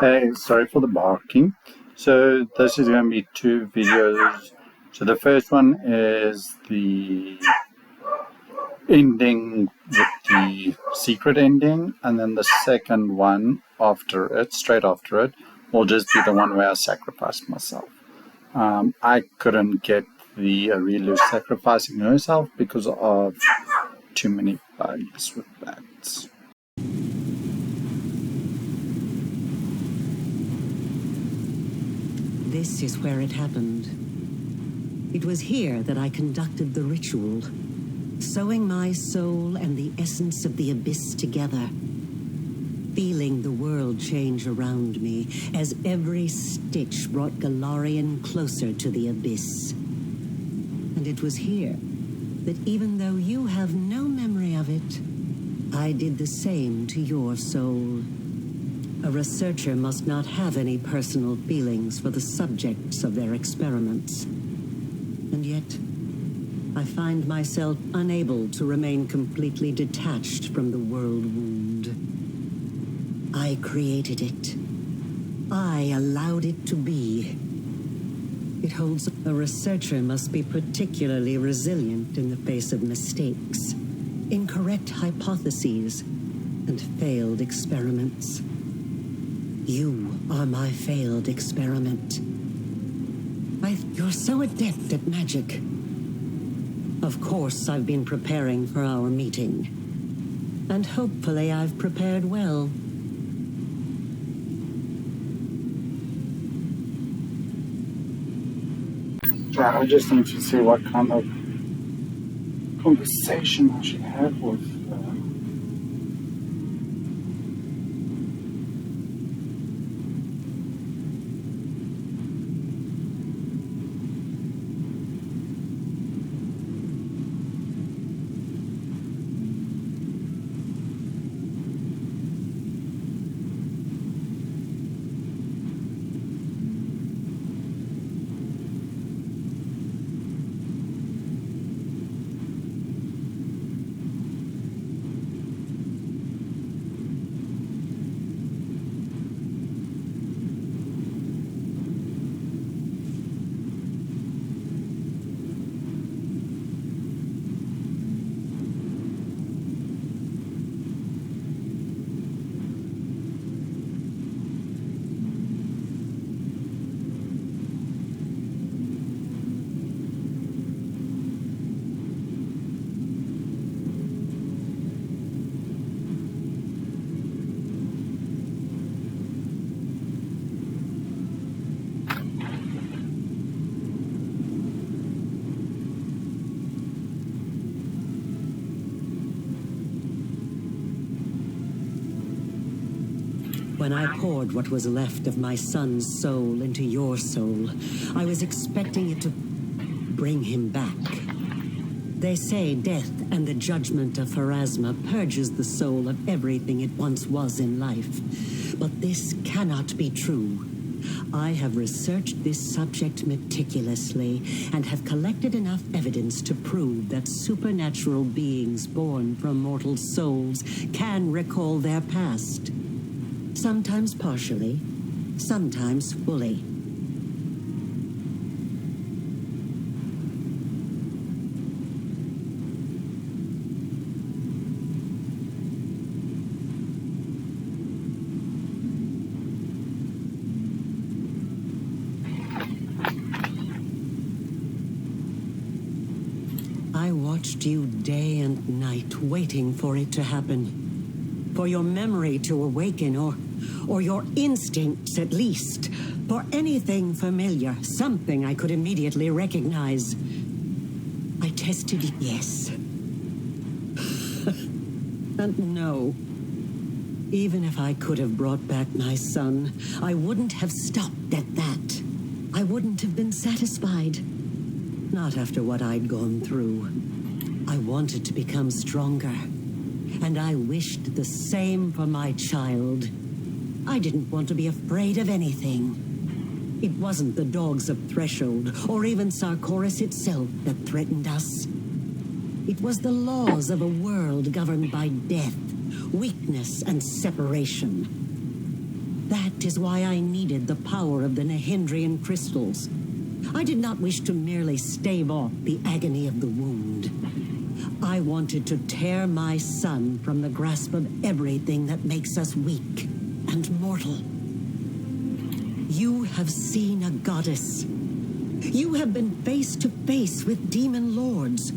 Hey, sorry for the barking. So this is going to be two videos. So the first one is the ending with the secret ending, and then the second one after it, straight after it, will just be the one where I sacrificed myself. I couldn't get the Arilu sacrificing herself because of too many bugs with bats. This is where it happened. It was here that I conducted the ritual, sewing my soul and the essence of the abyss together, feeling the world change around me as every stitch brought Galarian closer to the abyss. And it was here that even though you have no memory of it, I did the same to your soul. A researcher must not have any personal feelings for the subjects of their experiments. And yet, I find myself unable to remain completely detached from the world wound. I created it. I allowed it to be. It holds a researcher must be particularly resilient in the face of mistakes, incorrect hypotheses, and failed experiments. You are my failed experiment. You're so adept at magic. Of course, I've been preparing for our meeting. And hopefully I've prepared well. Yeah, I just need to see what kind of conversation I should have with When I poured what was left of my son's soul into your soul, I was expecting it to bring him back. They say death and the judgment of Pharasma purges the soul of everything it once was in life. But this cannot be true. I have researched this subject meticulously and have collected enough evidence to prove that supernatural beings born from mortal souls can recall their past. Sometimes partially, sometimes fully. I watched you day and night, waiting for it to happen. For your memory to awaken, or your instincts at least. For anything familiar, something I could immediately recognize. I tested it, yes. And no. Even if I could have brought back my son, I wouldn't have stopped at that. I wouldn't have been satisfied. Not after what I'd gone through. I wanted to become stronger. And I wished the same for my child. I didn't want to be afraid of anything. It wasn't the dogs of Threshold, or even Sarkoris itself, that threatened us. It was the laws of a world governed by death, weakness, and separation. That is why I needed the power of the Nehindrian crystals. I did not wish to merely stave off the agony of the wound. I wanted to tear my son from the grasp of everything that makes us weak and mortal. You have seen a goddess. You have been face to face with demon lords.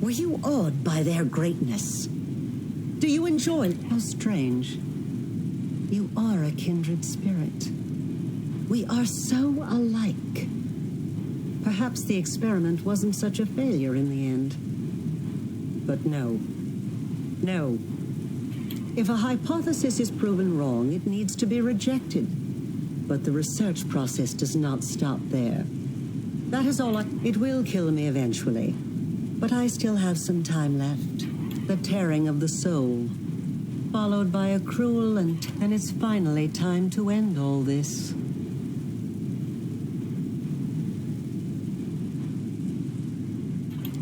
Were you awed by their greatness? Do you enjoy? How strange. You are a kindred spirit. We are so alike. Perhaps the experiment wasn't such a failure in the end. But no. No. If a hypothesis is proven wrong, it needs to be rejected. But the research process does not stop there. That is all. It will kill me eventually. But I still have some time left. The tearing of the soul, followed by a cruel and it's finally time to end all this.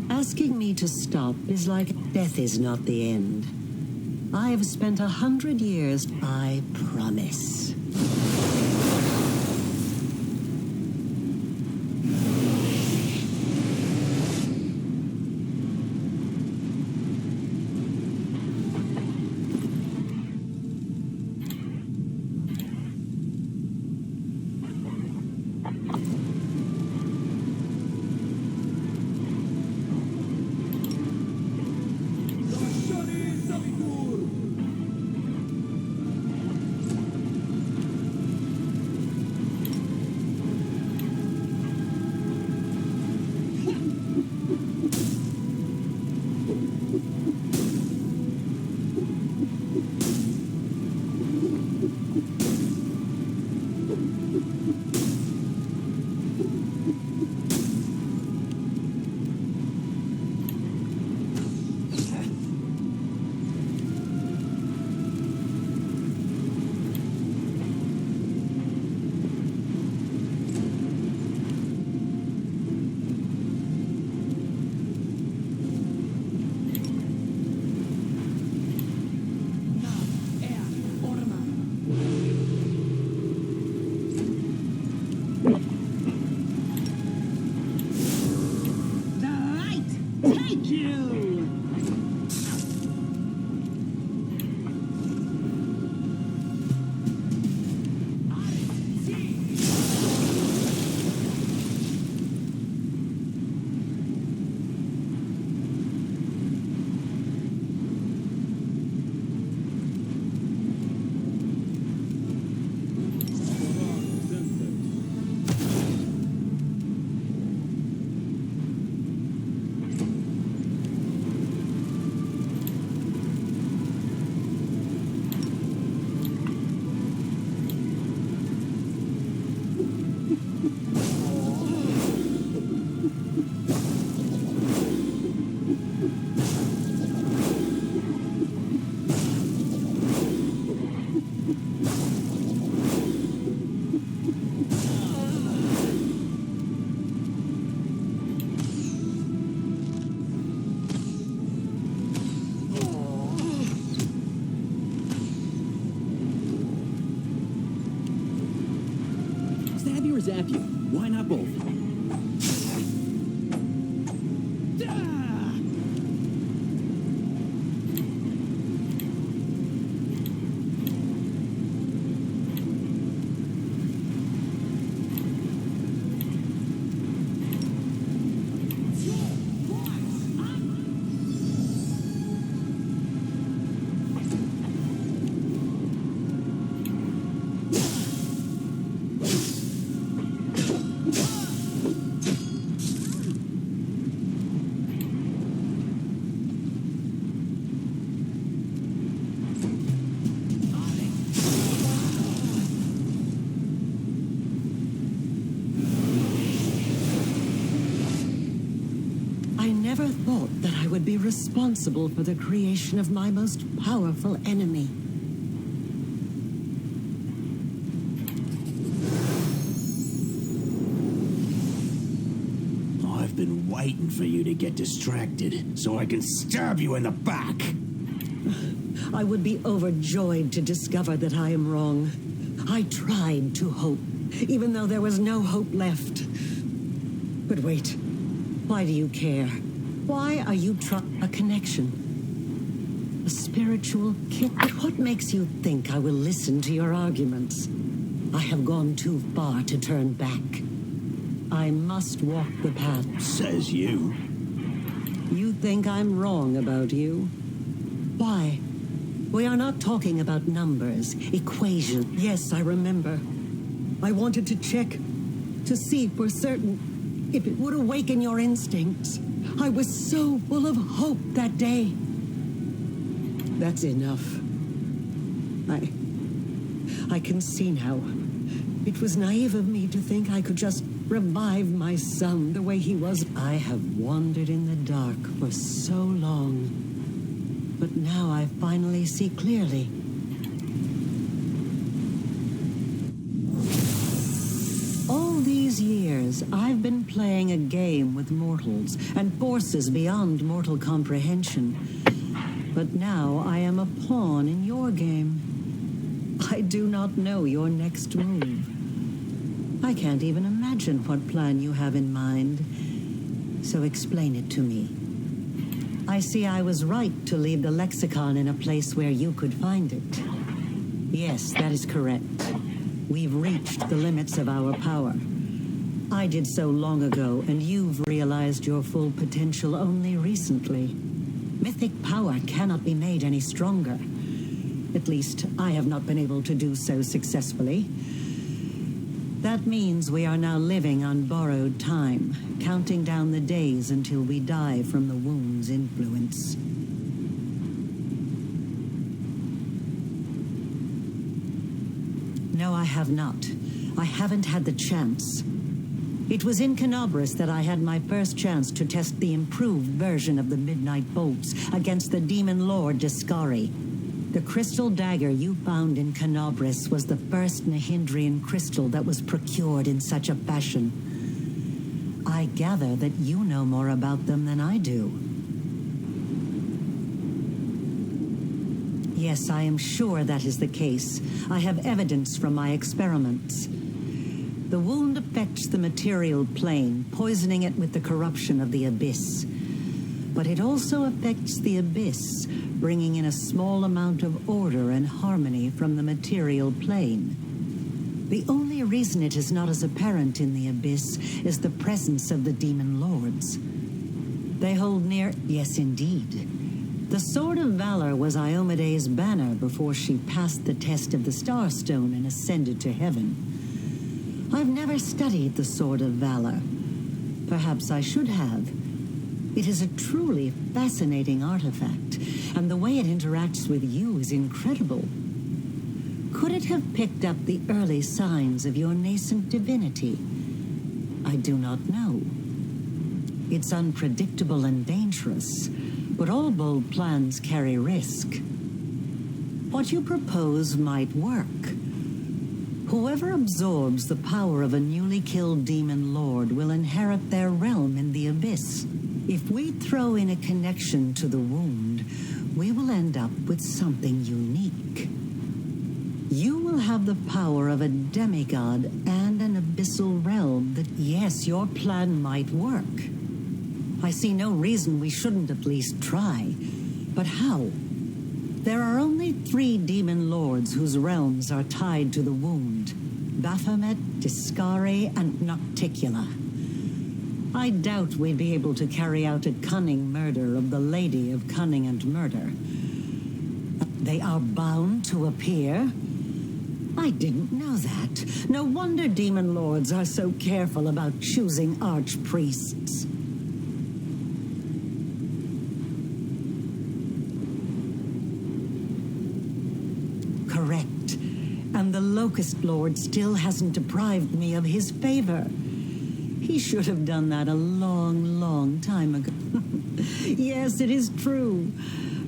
Asking me to stop is like death is not the end. I have spent 100 years, I promise. Zap you. Why not both? Never thought that I would be responsible for the creation of my most powerful enemy. I've been waiting for you to get distracted so I can stab you in the back. I would be overjoyed to discover that I am wrong. I tried to hope, even though there was no hope left. But wait, why do you care? Why are you trying a connection? A spiritual kit? But what makes you think I will listen to your arguments? I have gone too far to turn back. I must walk the path. Says you. You think I'm wrong about you? Why? We are not talking about numbers, equations. Yes, I remember. I wanted to check, to see for certain if it would awaken your instincts. I was so full of hope that day. That's enough. I can see now. It was naive of me to think I could just revive my son the way he was. I have wandered in the dark for so long, but now I finally see clearly. All these years, I've been playing a game with mortals and forces beyond mortal comprehension. But now I am a pawn in your game. I do not know your next move. I can't even imagine what plan you have in mind. So explain it to me. I see I was right to leave the lexicon in a place where you could find it. Yes, that is correct. We've reached the limits of our power. I did so long ago, and you've realized your full potential only recently. Mythic power cannot be made any stronger. At least, I have not been able to do so successfully. That means we are now living on borrowed time, counting down the days until we die from the wound's influence. No, I have not. I haven't had the chance. It was in Canobris that I had my first chance to test the improved version of the Midnight Bolts against the Demon Lord Discari. The crystal dagger you found in Canobris was the first Nahindrian crystal that was procured in such a fashion. I gather that you know more about them than I do. Yes, I am sure that is the case. I have evidence from my experiments. The wound affects the material plane, poisoning it with the corruption of the abyss. But it also affects the abyss, bringing in a small amount of order and harmony from the material plane. The only reason it is not as apparent in the abyss is the presence of the demon lords. They hold near... Yes, indeed. The Sword of Valor was Iomede's banner before she passed the test of the Starstone and ascended to heaven. I've never studied the Sword of Valor. Perhaps I should have. It is a truly fascinating artifact, and the way it interacts with you is incredible. Could it have picked up the early signs of your nascent divinity? I do not know. It's unpredictable and dangerous, but all bold plans carry risk. What you propose might work. Whoever absorbs the power of a newly killed demon lord will inherit their realm in the abyss. If we throw in a connection to the wound, we will end up with something unique. You will have the power of a demigod and an abyssal realm that, yes, your plan might work. I see no reason we shouldn't at least try. But how? There are only 3 demon lords whose realms are tied to the wound: Baphomet, Discari, and Nocticula. I doubt we'd be able to carry out a cunning murder of the Lady of Cunning and Murder. They are bound to appear? I didn't know that. No wonder demon lords are so careful about choosing archpriests. Correct. And the Locust Lord still hasn't deprived me of his favor. He should have done that a long, long time ago. Yes, it is true.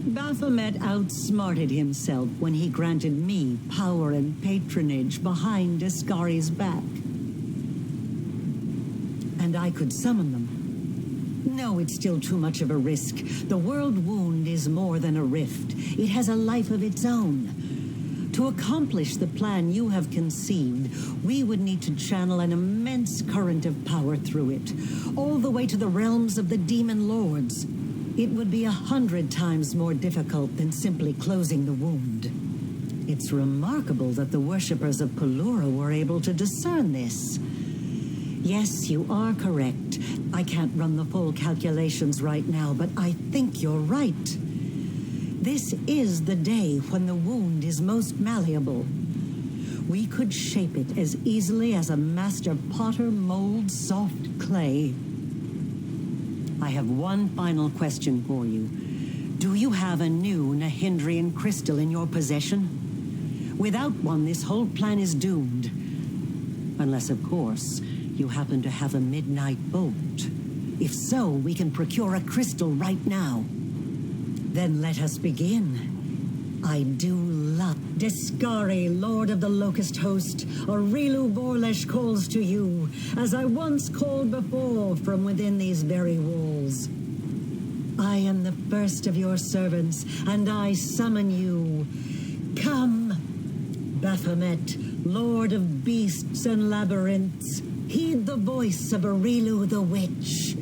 Baphomet outsmarted himself when he granted me power and patronage behind Discari's back. And I could summon them. No, it's still too much of a risk. The world wound is more than a rift. It has a life of its own. To accomplish the plan you have conceived, we would need to channel an immense current of power through it, all the way to the realms of the demon lords. It would be 100 times more difficult than simply closing the wound. It's remarkable that the worshippers of Pelura were able to discern this. Yes, you are correct. I can't run the full calculations right now, but I think you're right. This is the day when the wound is most malleable. We could shape it as easily as a master potter molds soft clay. I have one final question for you. Do you have a new Nahindrian crystal in your possession? Without one, this whole plan is doomed. Unless, of course, you happen to have a midnight bolt. If so, we can procure a crystal right now. Then let us begin. I do love Discari, Lord of the Locust Host. Aurilu Vorlesh calls to you, as I once called before from within these very walls. I am the first of your servants, and I summon you. Come, Baphomet, Lord of beasts and labyrinths, heed the voice of Aurilu the Witch.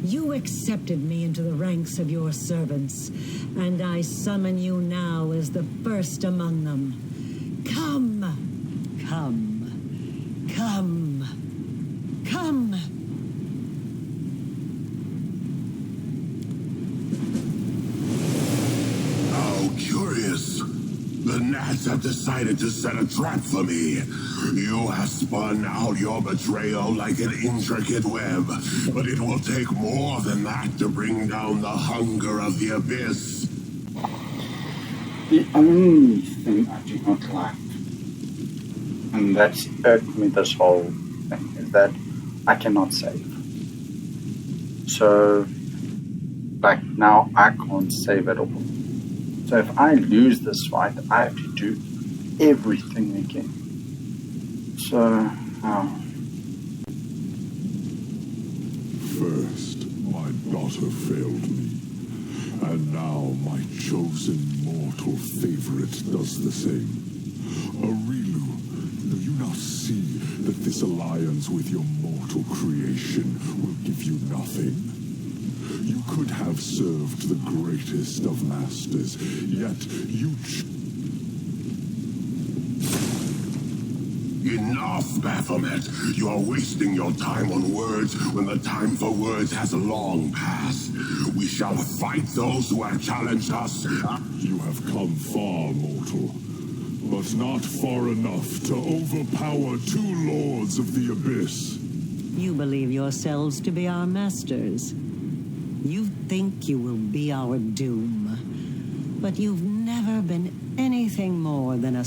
You accepted me into the ranks of your servants, and I summon you now as the first among them. Come, come, come, come. How curious. The gnats have decided to set a trap for me. You have spun out your betrayal like an intricate web, but it will take more than that to bring down the hunger of the abyss. The only thing I do not like, and that's irked me this whole thing, is that I cannot save. So, like, now I can't save at all. So if I lose this fight, I have to do everything again. So, First, my daughter failed me, and now my chosen mortal favorite does the same. Aurilu, do you not see that this alliance with your mortal creation will give you nothing? You could have served the greatest of masters, yet you Enough, Baphomet! You are wasting your time on words when the time for words has long passed. We shall fight those who have challenged us. You have come far, mortal, but not far enough to overpower two lords of the abyss. You believe yourselves to be our masters. You think you will be our doom. But you've never been anything more than a...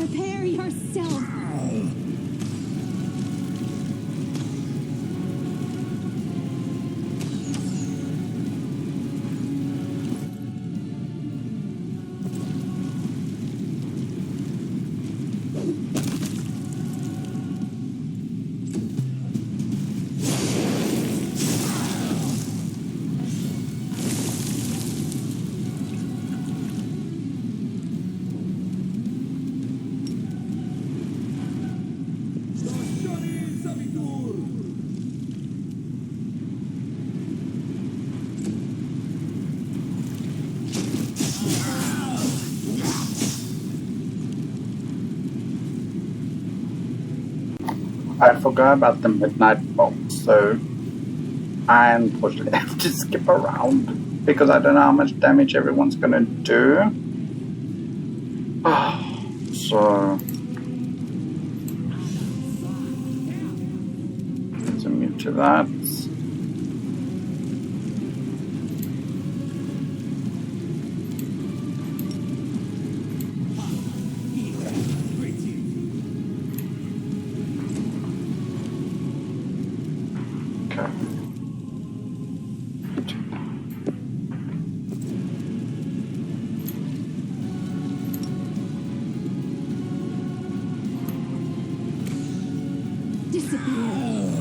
Prepare yourself. I forgot about the midnight bolt, so I unfortunately have to skip around because I don't know how much damage everyone's gonna do. So let's move to that. Okay. Disappear.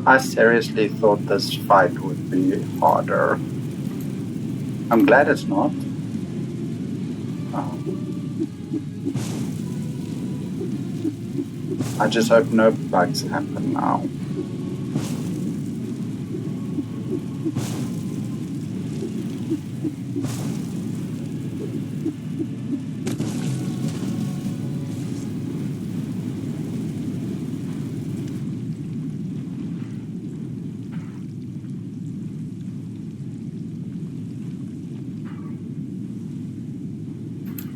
I seriously thought this fight would be harder. I'm glad it's not. I just hope no bugs happen now.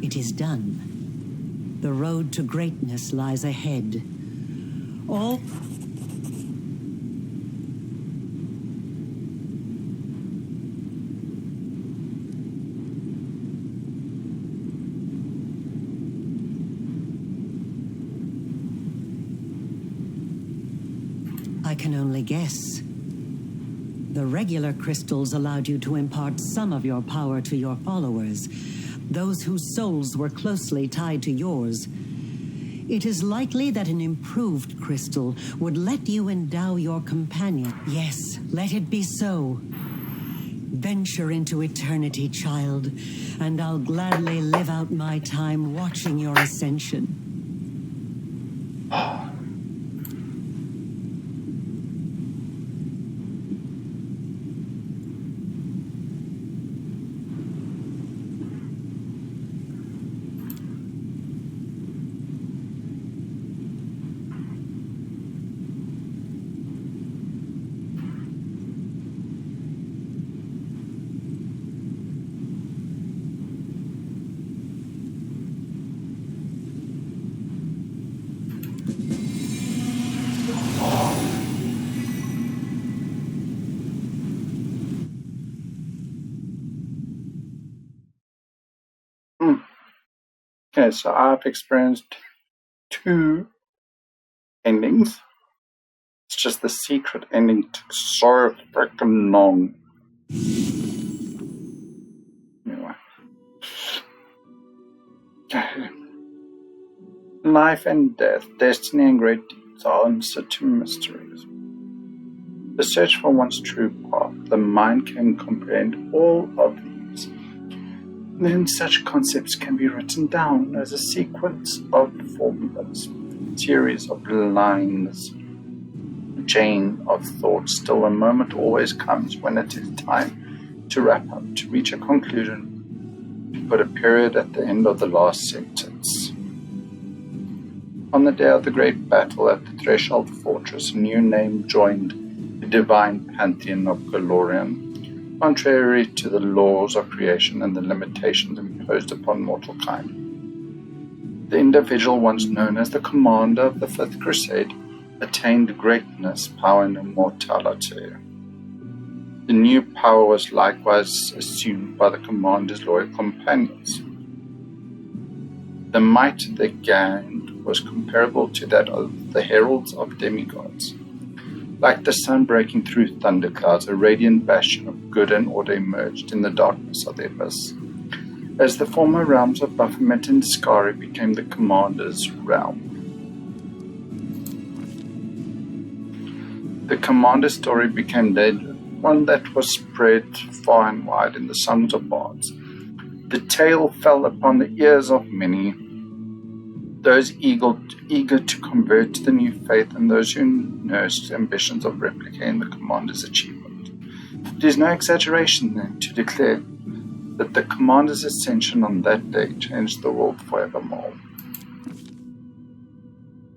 It is done. The road to greatness lies ahead. All I can only guess. The regular crystals allowed you to impart some of your power to your followers, those whose souls were closely tied to yours. It is likely that an improved crystal would let you endow your companion. Yes, let it be so. Venture into eternity, child, and I'll gladly live out my time watching your ascension. Okay, so I've experienced 2 endings. It's just the secret ending took so freaking long. Anyway. Life and death, destiny and great deeds, all in such mysteries. The search for one's true path, the mind can comprehend all of these. Then such concepts can be written down as a sequence of formulas, series of lines, a chain of thoughts. Still, a moment always comes when it is time to wrap up, to reach a conclusion, to put a period at the end of the last sentence. On the day of the great battle at the Threshold Fortress, a new name joined the divine pantheon of Golorian, contrary to the laws of creation and the limitations imposed upon mortal kind. The individual once known as the commander of the Fifth Crusade attained greatness, power, and immortality. The new power was likewise assumed by the commander's loyal companions. The might they gained was comparable to that of the heralds of demigods. Like the sun breaking through thunderclouds, a radiant bastion of good and order emerged in the darkness of the abyss, as the former realms of Baphomet and Discari became the commander's realm. The commander's story became one that was spread far and wide in the songs of bards. The tale fell upon the ears of many, those eager to convert to the new faith and those who nursed ambitions of replicating the commander's achievement. It is no exaggeration, then, to declare that the commander's ascension on that day changed the world forevermore.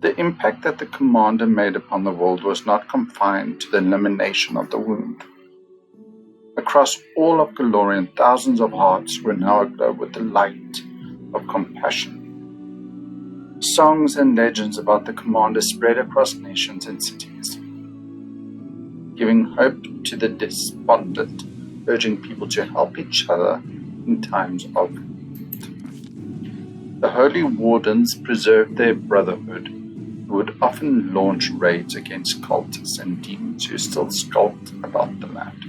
The impact that the commander made upon the world was not confined to the elimination of the wound. Across all of Golorian, thousands of hearts were now aglow with the light of compassion. Songs and legends about the commander spread across nations and cities, giving hope to the despondent, urging people to help each other in times of need. The holy wardens preserved their brotherhood, who would often launch raids against cultists and demons who still skulked about the land.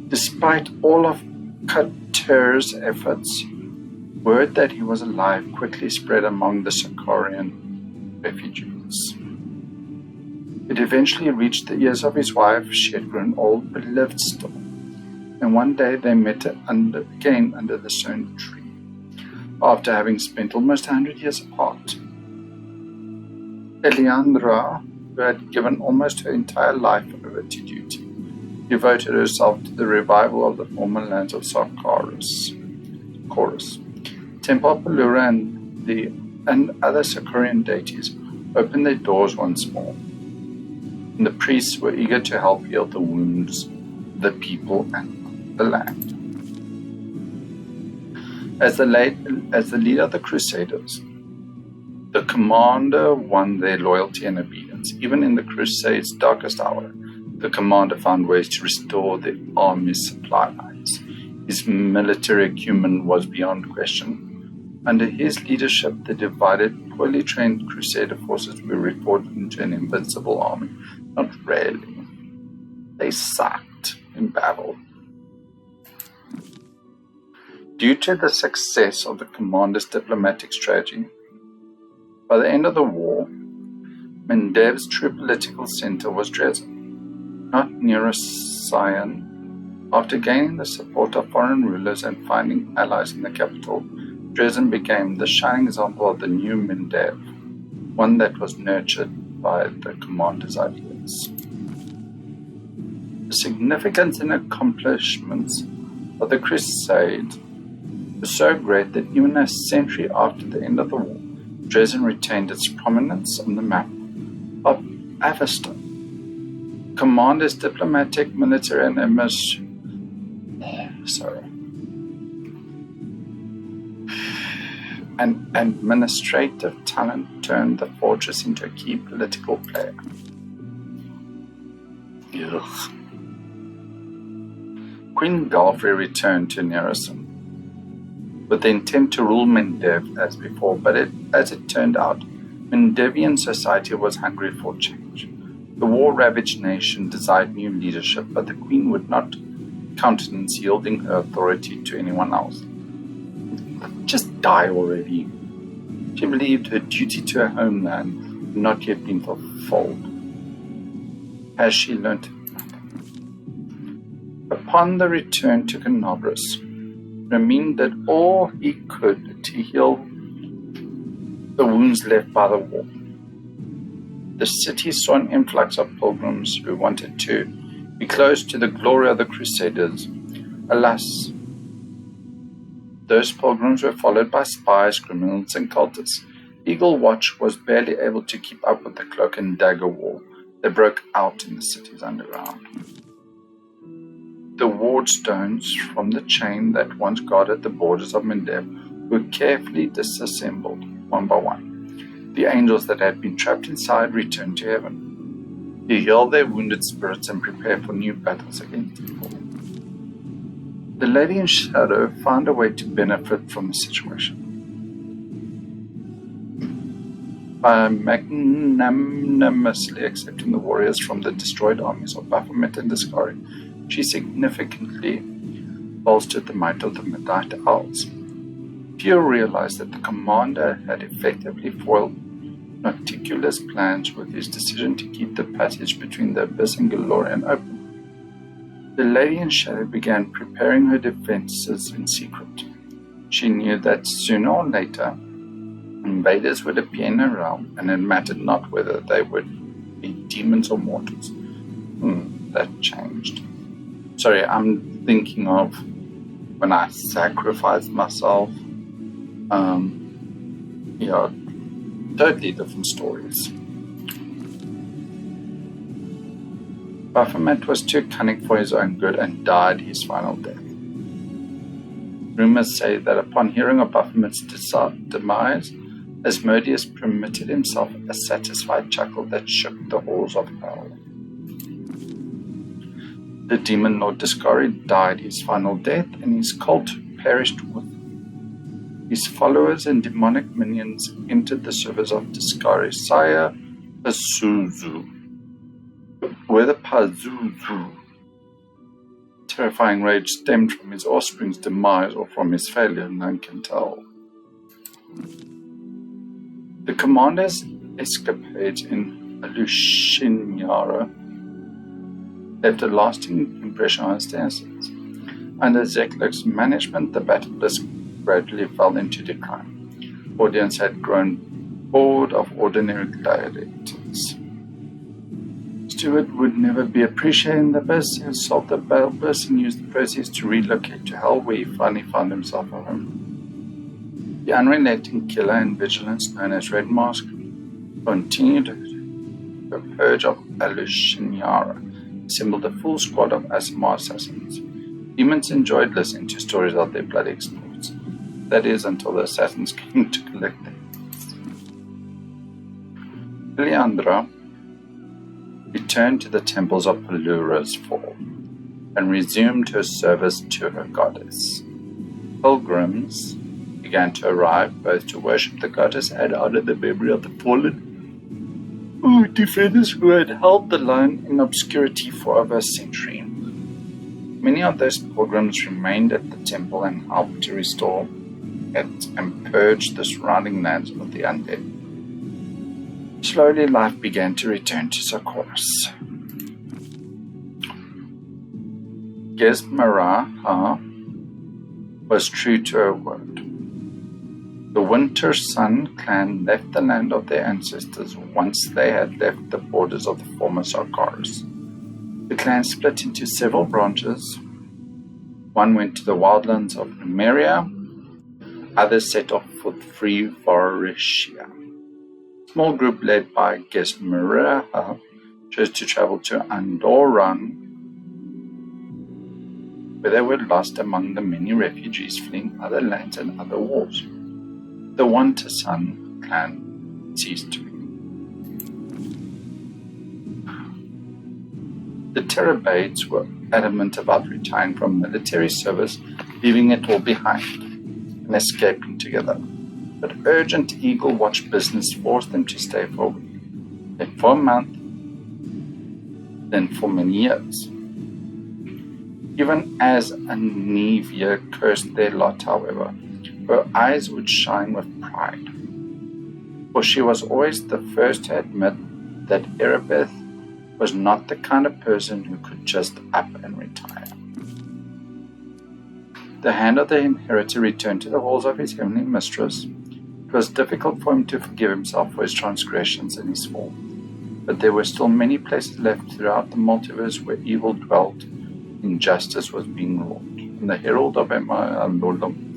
Despite all of Kater's efforts, word that he was alive quickly spread among the Sakarian refugees. It eventually reached the ears of his wife. She had grown old but lived still, and one day they met again under the same tree, after having spent almost 100 years apart. Eliandra, who had given almost her entire life over to duty, devoted herself to the revival of the former lands of Chorus. Temple Pelura and other Sakarian deities opened their doors once more, and the priests were eager to help heal the wounds of the people and the land. As the leader of the Crusaders, the commander won their loyalty and obedience. Even in the Crusade's darkest hour, the commander found ways to restore the army's supply lines. His military acumen was beyond question. Under his leadership, the divided, poorly trained Crusader forces were reforged into an invincible army. Not rarely. They sucked in battle. Due to the success of the commander's diplomatic strategy, by the end of the war, Mendev's true political center was Dresden, not Sion. After gaining the support of foreign rulers and finding allies in the capital, Dresden became the shining example of the new Mendev, one that was nurtured by the commander's ideas. The significance and accomplishments of the Crusade were so great that even a century after the end of the war, Dresden retained its prominence on the map of Aveston. Commander's diplomatic, military, and administrative talent turned the fortress into a key political player. Ugh. Queen Galfrey returned to Nerison with the intent to rule Mendev as before, but as it turned out, Mendevian society was hungry for change. The war-ravaged nation desired new leadership, but the queen would not countenance yielding her authority to anyone else. Just die already. She believed her duty to her homeland had not yet been fulfilled. as she learnt nothing. Upon the return to Canobras, Ramin did all he could to heal the wounds left by the war. The city saw an influx of pilgrims who wanted to be close to the glory of the Crusaders. Alas, those pilgrims were followed by spies, criminals, and cultists. Eagle Watch was barely able to keep up with the cloak and dagger war that broke out in the city's underground. The ward stones from the chain that once guarded the borders of Mendeb were carefully disassembled one by one. The angels that had been trapped inside returned to heaven to heal their wounded spirits and prepare for new battles against evil. The Lady in Shadow found a way to benefit from the situation. By magnanimously accepting the warriors from the destroyed armies of Baphomet and Discari, she significantly bolstered the might of the Midnight Owls. Few realized that the commander had effectively foiled Nocticula's plans with his decision to keep the passage between the Abyss and Galorian open. The Lady in Shadow began preparing her defenses in secret. She knew that sooner or later, invaders would appear in her realm, and it mattered not whether they would be demons or mortals. That changed. Sorry, I'm thinking of when I sacrificed myself. Totally different stories. Baphomet was too cunning for his own good and died his final death. Rumors say that upon hearing of Baphomet's demise, Asmodeus permitted himself a satisfied chuckle that shook the halls of hell. The demon Lord Discari died his final death, and his cult perished with him. His followers and demonic minions entered the service of Discari's sire, Pazuzu. Whether Pazuzu terrifying rage stemmed from his offspring's demise or from his failure, none can tell. The commander's escapades in Alushinyara left a lasting impression on his denizens. Under Zeklek's management, the battle bliss gradually fell into decline. Audience had grown bored of ordinary gladiators. Stewart would never be appreciating the Abyss. He solved the battle bliss and used the proceeds to relocate to Hell, where he finally found himself a home. The unrelenting killer and vigilance known as Red Mask continued the purge of Alushinyara, assembled a full squad of Asimar assassins. Demons enjoyed listening to stories of their bloody exploits. That is, until the assassins came to collect them. Leandra returned to the temples of Pelura's fall and resumed her service to her goddess. Pilgrims began to arrive both to worship the goddess and honor the memory of the fallen defenders who had held the line in obscurity for over a century. Many of those pilgrims remained at the temple and helped to restore it and purge the surrounding lands of the undead. Slowly, life began to return to Sarkoris. Gesmaraha was true to her word. The Winter Sun clan left the land of their ancestors once they had left the borders of the former Sarkoris. The clan split into several branches. One went to the wildlands of Numeria, others set off for free Varishia. A small group led by Gesmaraha chose to travel to Andoran, where they were lost among the many refugees fleeing other lands and other wars. The Wintersun clan ceased to be. The Terabades were adamant about retiring from military service, leaving it all behind, and escaping together. But urgent Eagle Watch business forced them to stay for a week, then for a month, then for many years. Even as Anivia cursed their lot, however, her eyes would shine with pride, for she was always the first to admit that Erebeth was not the kind of person who could just up and retire. The hand of the inheritor returned to the halls of his heavenly mistress. It was difficult for him to forgive himself for his transgressions and his fall, but there were still many places left throughout the multiverse where evil dwelt, injustice was being wrought, and the herald of Lordom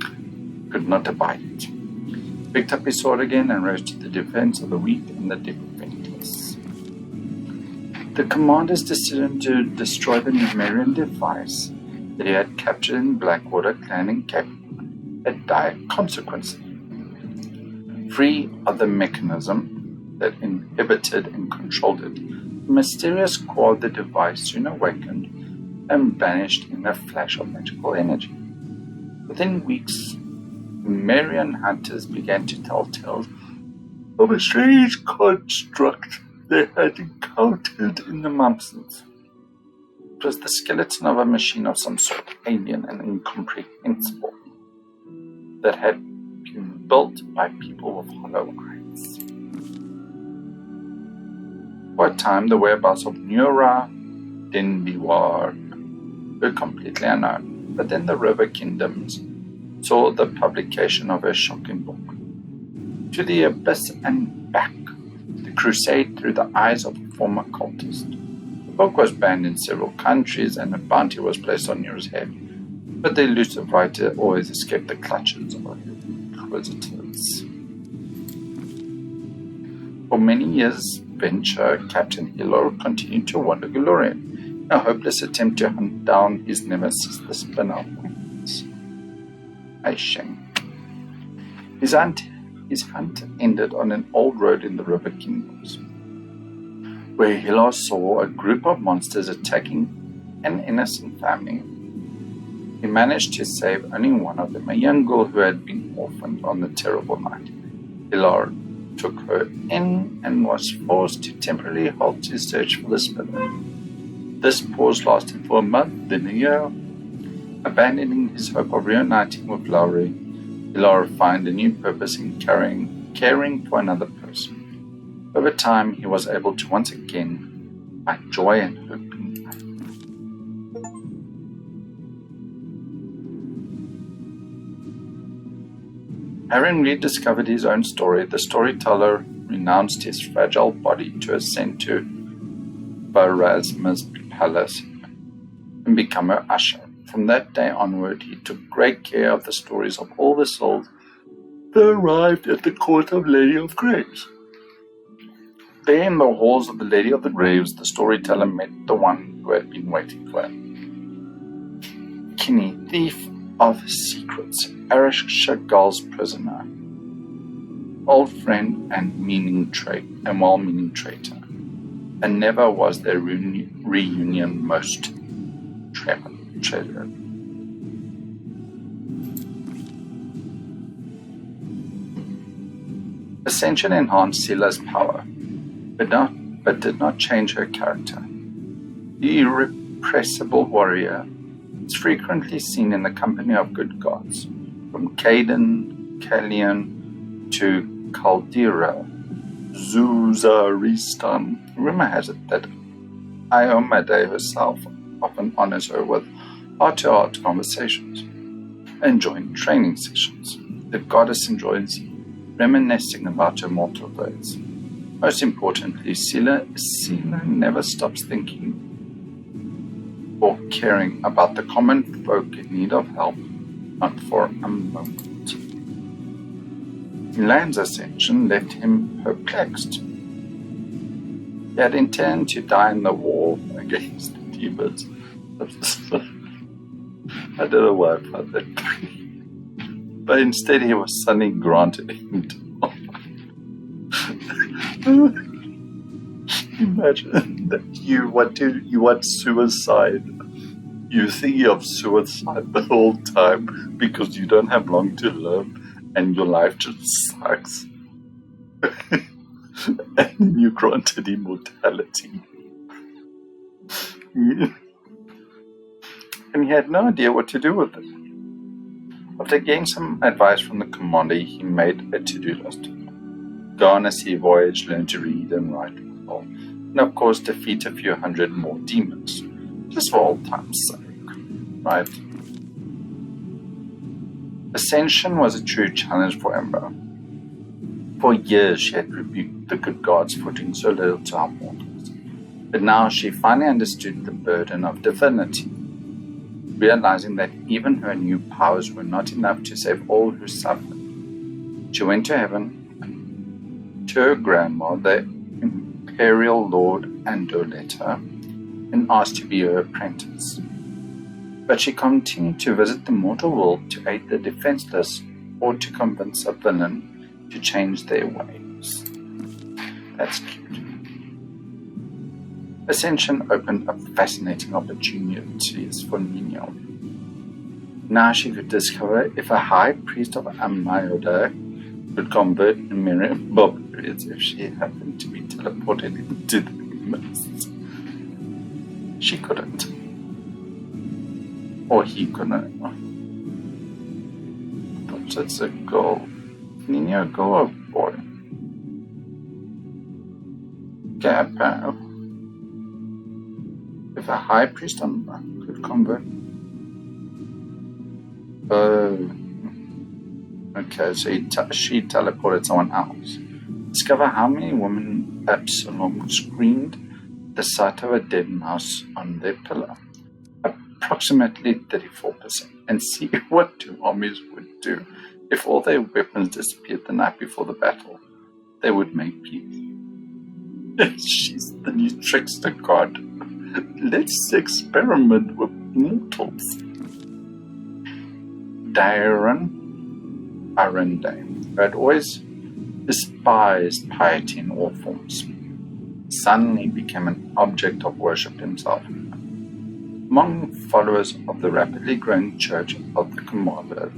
could not abide it. He picked up his sword again and rose to the defense of the weak and the defenseless. The commander's decision to destroy the Numerian device that he had captured in Blackwater Clan in Cape had dire consequences. Free of the mechanism that inhibited and controlled it, the mysterious core of the device soon awakened and vanished in a flash of magical energy. Within weeks, Numerian hunters began to tell tales of a strange construct they had encountered in the mountains. It was the skeleton of a machine of some sort, alien and incomprehensible, that had been built by people with hollow eyes. For a time, the whereabouts of Nura Dinbiwar were completely unknown, but then the River Kingdoms saw the publication of a shocking book, To the Abyss and Back, The Crusade Through the Eyes of a Former Cultist. The book was banned in several countries and a bounty was placed on Nura's head, but the elusive writer always escaped the clutches of inquisitors. For many years, Venture Captain Hilo continued to wander Galorian, a hopeless attempt to hunt down his nemesis, the Spinner of Wings, Aisheng. His hunt ended on an old road in the River Kingdoms, where Hilo saw a group of monsters attacking an innocent family. He managed to save only one of them, a young girl who had been orphaned on the terrible night. Hilo took her in and was forced to temporarily halt his search for the spinner. This pause lasted for a month, then a year. Abandoning his hope of reuniting with Lowry, Hilo found a new purpose in caring for another person. Over time, he was able to once again find joy and hope in life. Having rediscovered his own story, the storyteller renounced his fragile body to ascend to Barasma's palace and become her usher. From that day onward, he took great care of the stories of all the souls that arrived at the court of Lady of Graves. There in the halls of the Lady of the Graves, the storyteller met the one who had been waiting for him. Kinney, thief of secrets, Arish Shagal's prisoner, old friend and well-meaning traitor, and never was their reunion most treasured. Ascension enhanced Sila's power, but did not change her character. The irrepressible warrior is frequently seen in the company of good gods, from Caden, Kalian to Caldera, Zuzaristan. Rumor has it that Iomade herself often honors her with heart-to-heart conversations and joint training sessions. The goddess enjoys reminiscing about her mortal days. Most importantly, Sila never stops thinking or caring about the common folk in need of help, not for a moment. Milan's ascension left him perplexed. He had intended to die in the war against the demons. I don't know why I found that funny. But instead he was suddenly granted him to imagine that you want suicide. You're thinking of suicide the whole time because you don't have long to live and your life just sucks. And then you're granted immortality. And he had no idea what to do with it. After getting some advice from the commander, he made a to-do list. Go on a sea voyage, learn to read and write well, and of course defeat a few hundred more demons, just for old time's sake, right? Ascension was a true challenge for Ember. For years she had rebuked the good gods for doing so little to our mortals, but now she finally understood the burden of divinity, realizing that even her new powers were not enough to save all who suffered. She went to heaven, to her grandma, the Imperial Lord Andoletta, and asked to be her apprentice. But she continued to visit the mortal world to aid the defenseless or to convince a villain to change their ways. That's cute. Ascension opened up fascinating opportunities for Nino. Now she could discover if a high priest of Amayoda could convert a myriad barbarians if she happened to be teleported into the mist. She couldn't. Or he couldn't. Thought it's a girl. Nino, a girl or boy? Gapo. If a high priest could convert. Okay, so she teleported someone else. Discover how many women Absalom screamed at the sight of a dead mouse on their pillow. Approximately 34%. And see what two armies would do if all their weapons disappeared the night before the battle. They would make peace. She's the new trickster god. Let's experiment with mortals. Arende, who had always despised piety in all forms, suddenly became an object of worship himself. Among followers of the rapidly growing Church of the Commander,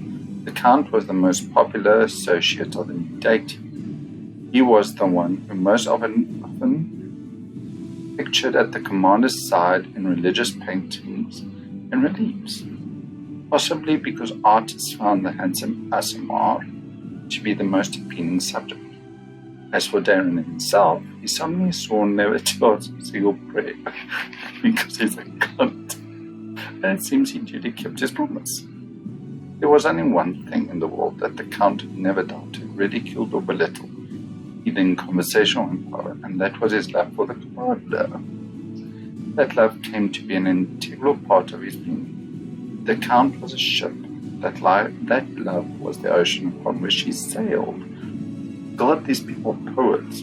the Count was the most popular associate of the new deity. He was the one who most often pictured at the Commander's side in religious paintings and reliefs, possibly because artists found the handsome Asimar to be the most appealing subject. As for Darren himself, he suddenly swore never to ask a single prayer because he's a cunt, and it seems he duly kept his promise. There was only one thing in the world that the Count never doubted, ridiculed or belittled, either in conversation or in power, and that was his love for the Commander. That love came to be an integral part of his being. The Count was a ship. That love was the ocean upon which he sailed. God, these people are poets,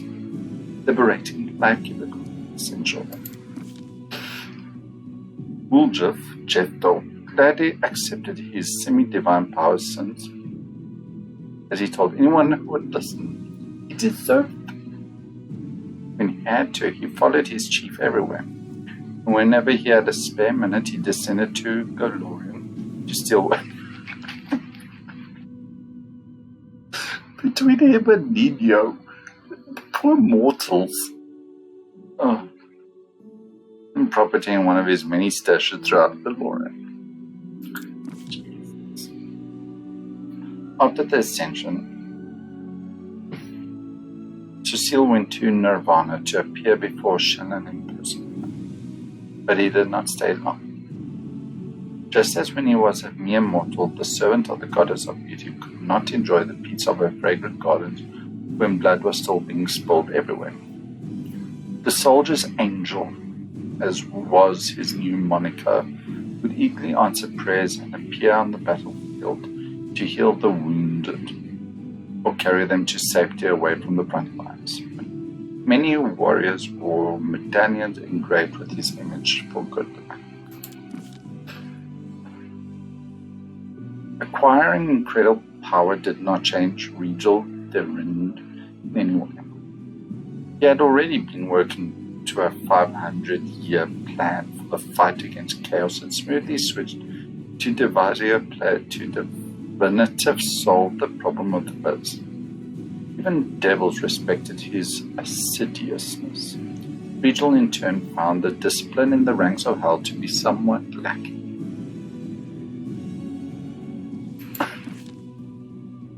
liberating, life-giving, essential. Wooljeff, Jethro, gladly accepted his semi-divine powers since, as he told anyone who would listen, he deserved them. When he had to, he followed his chief everywhere. And whenever he had a spare minute, he descended to Golorian to steal one. Between him and Nino, poor mortals. Oh. And property in one of his many stashes throughout Golorian. Jesus. After the ascension, Cecile went to Nirvana to appear before Shannon in person. But he did not stay long. Just as when he was a mere mortal, the servant of the goddess of beauty could not enjoy the peace of her fragrant gardens when blood was still being spilled everywhere. The soldier's angel, as was his new moniker, would eagerly answer prayers and appear on the battlefield to heal the wounded or carry them to safety away from the front lines. Many warriors wore medallions engraved with his image for good luck. Acquiring incredible power did not change Regal Derrind in any way. He had already been working to a 500-year plan for the fight against chaos and smoothly switched to devising a plan to definitively solve the problem of the Biz. Even devils respected his assiduousness. Regal in turn found the discipline in the ranks of hell to be somewhat lacking.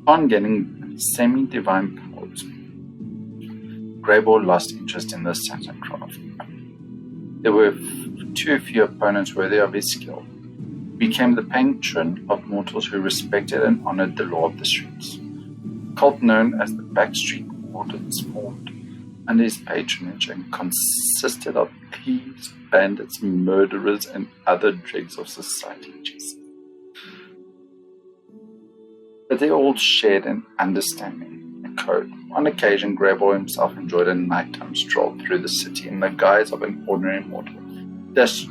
On getting semi-divine powers, Greyboar lost interest in the Saturn craft. There were too few opponents worthy of his skill. He became the patron of mortals who respected and honored the law of the streets. A cult known as the Backstreet Wardens formed under his patronage and consisted of thieves, bandits, murderers, and other dregs of society. But they all shared an understanding, a code. On occasion, Greyboy himself enjoyed a nighttime stroll through the city in the guise of an ordinary mortal, just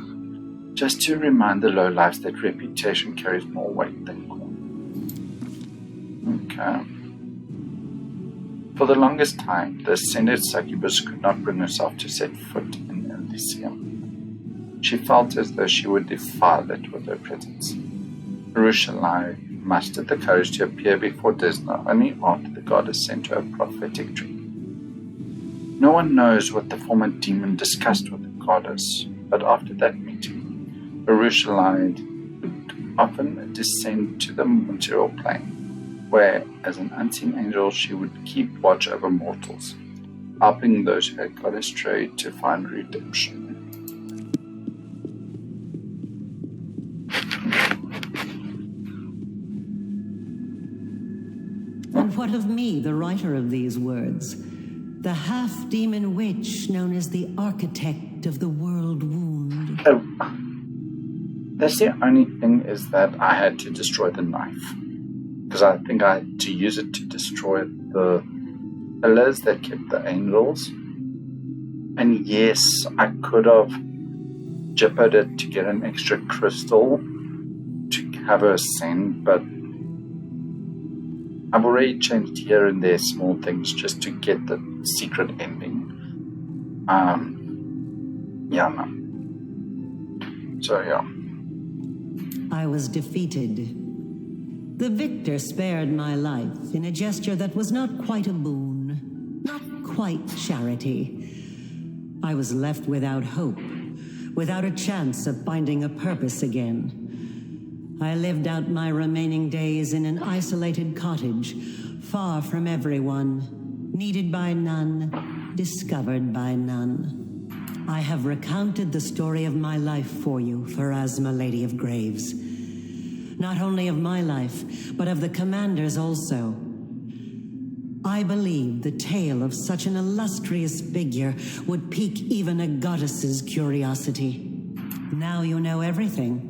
to remind the lowlifes that reputation carries more weight than coin. Okay. For the longest time, the ascended succubus could not bring herself to set foot in Elysium. She felt as though she would defile it with her presence. Urushalai mustered the courage to appear before Desna only after the goddess sent her a prophetic dream. No one knows what the former demon discussed with the goddess, but after that meeting, Urushalai would often descend to the material plane, where, as an unseen angel, she would keep watch over mortals, helping those who had gone astray to find redemption. And what of me, the writer of these words? The half-demon witch known as the architect of the world wound. Oh, that's the only thing, is that I had to destroy the knife. Because I think I had to use it to destroy the pillars that kept the angels. And yes, I could have jippered it to get an extra crystal to have her ascend, but I've already changed here and there small things just to get the secret ending. So yeah. I was defeated. The victor spared my life in a gesture that was not quite a boon, not quite charity. I was left without hope, without a chance of finding a purpose again. I lived out my remaining days in an isolated cottage, far from everyone, needed by none, discovered by none. I have recounted the story of my life for you, Pharasma, Lady of Graves. Not only of my life, but of the commander's also. I believe the tale of such an illustrious figure would pique even a goddess's curiosity. Now you know everything.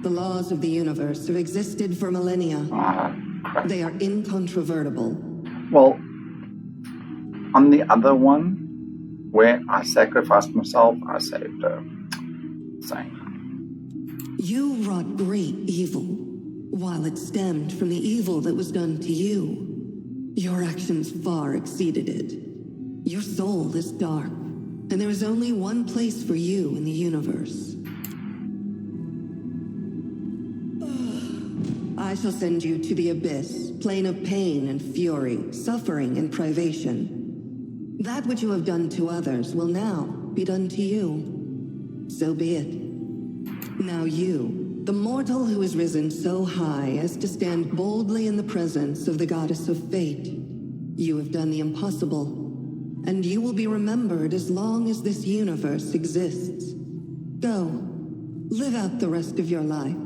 The laws of the universe have existed for millennia. They are incontrovertible. Well, on the other one, where I sacrificed myself, I saved her. Same. You wrought great evil, while it stemmed from the evil that was done to you. Your actions far exceeded it. Your soul is dark, and there is only one place for you in the universe. I shall send you to the abyss, plane of pain and fury, suffering and privation. That which you have done to others will now be done to you. So be it. Now you, the mortal who has risen so high as to stand boldly in the presence of the goddess of fate, you have done the impossible, and you will be remembered as long as this universe exists. Go, live out the rest of your life.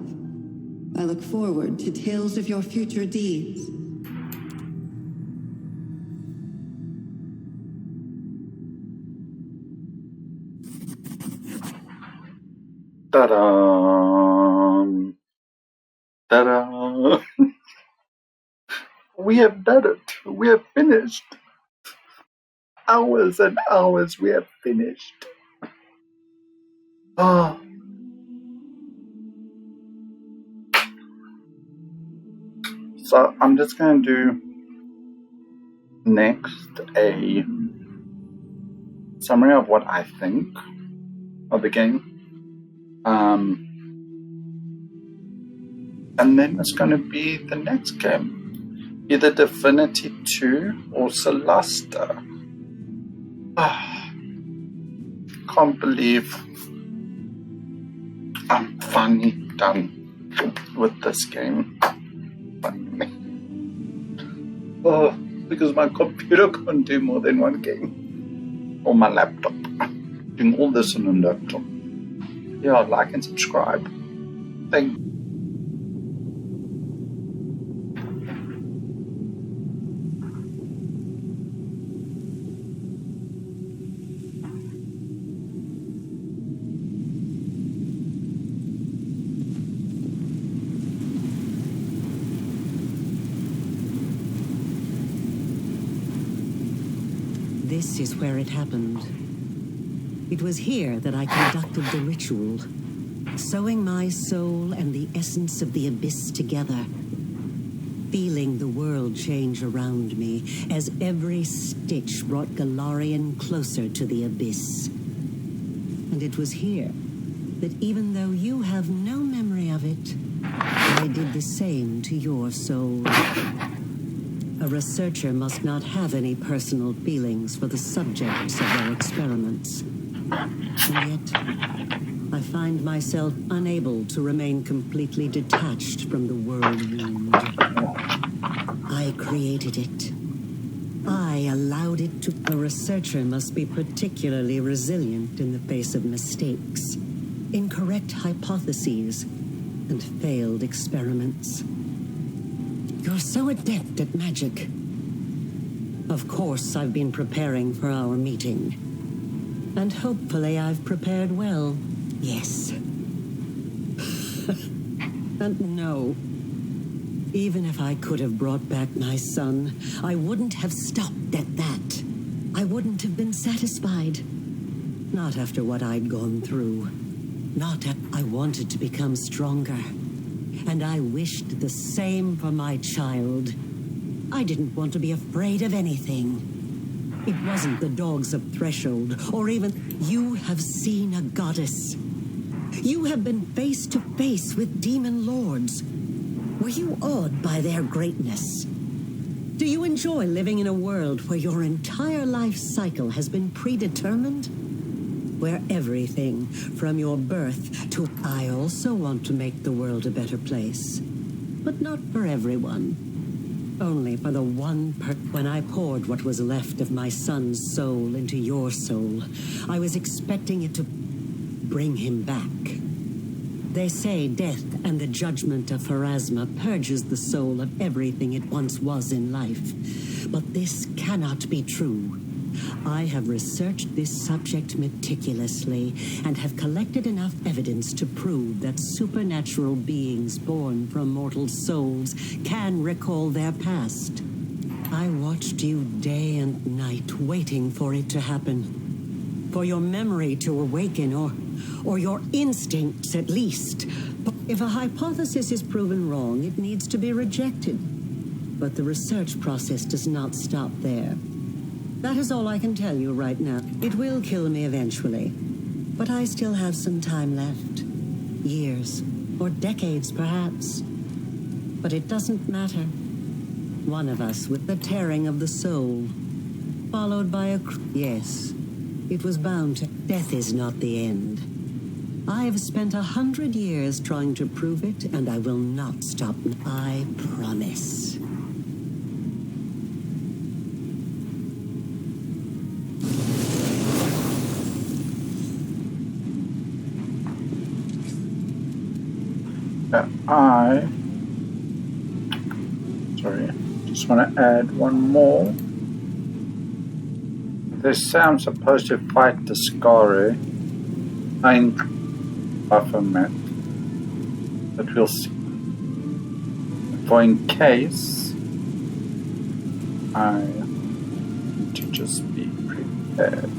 I look forward to tales of your future deeds. Ta-da! Ta-da! We have done it. We have finished. Hours and hours we have finished. Oh. So I'm just going to do next a summary of what I think of the game. And then it's going to be the next game, either Divinity 2 or Celesta. Can't believe I'm finally done with this game. Finally. Because my computer can't do more than one game. Or my laptop. Doing all this on a laptop. Yeah, like and subscribe. Thank you. This is where it happened. It was here that I conducted the ritual, sewing my soul and the essence of the abyss together, feeling the world change around me as every stitch brought Galarian closer to the abyss. And it was here that even though you have no memory of it, I did the same to your soul. A researcher must not have any personal feelings for the subjects of their experiments. And yet, I find myself unable to remain completely detached from the world wound. I created it. I allowed it to... A researcher must be particularly resilient in the face of mistakes, incorrect hypotheses, and failed experiments. You're so adept at magic. Of course, I've been preparing for our meeting. And hopefully I've prepared well. Yes. And no. Even if I could have brought back my son, I wouldn't have stopped at that. I wouldn't have been satisfied. Not after what I'd gone through. I wanted to become stronger. And I wished the same for my child. I didn't want to be afraid of anything. It wasn't the dogs of Threshold, or even... You have seen a goddess. You have been face to face with demon lords. Were you awed by their greatness? Do you enjoy living in a world where your entire life cycle has been predetermined? Where everything, from your birth to... I also want to make the world a better place. But not for everyone. Only for the one When I poured what was left of my son's soul into your soul, I was expecting it to bring him back. They say death and the judgment of Pharasma purges the soul of everything it once was in life. But this cannot be true. I have researched this subject meticulously and have collected enough evidence to prove that supernatural beings born from mortal souls can recall their past. I watched you day and night waiting for it to happen. For your memory to awaken, or your instincts at least. If a hypothesis is proven wrong, it needs to be rejected. But the research process does not stop there. That is all I can tell you right now. It will kill me eventually. But I still have some time left. Years, or decades perhaps. But it doesn't matter. One of us with the tearing of the soul, followed by a... Yes, it was bound to... Death is not the end. I have spent 100 years trying to prove it, and I will not stop. I promise. Just want to add one more. This say I'm supposed to fight the Scary in Baphomet, but we'll see. For in case, I need to just be prepared.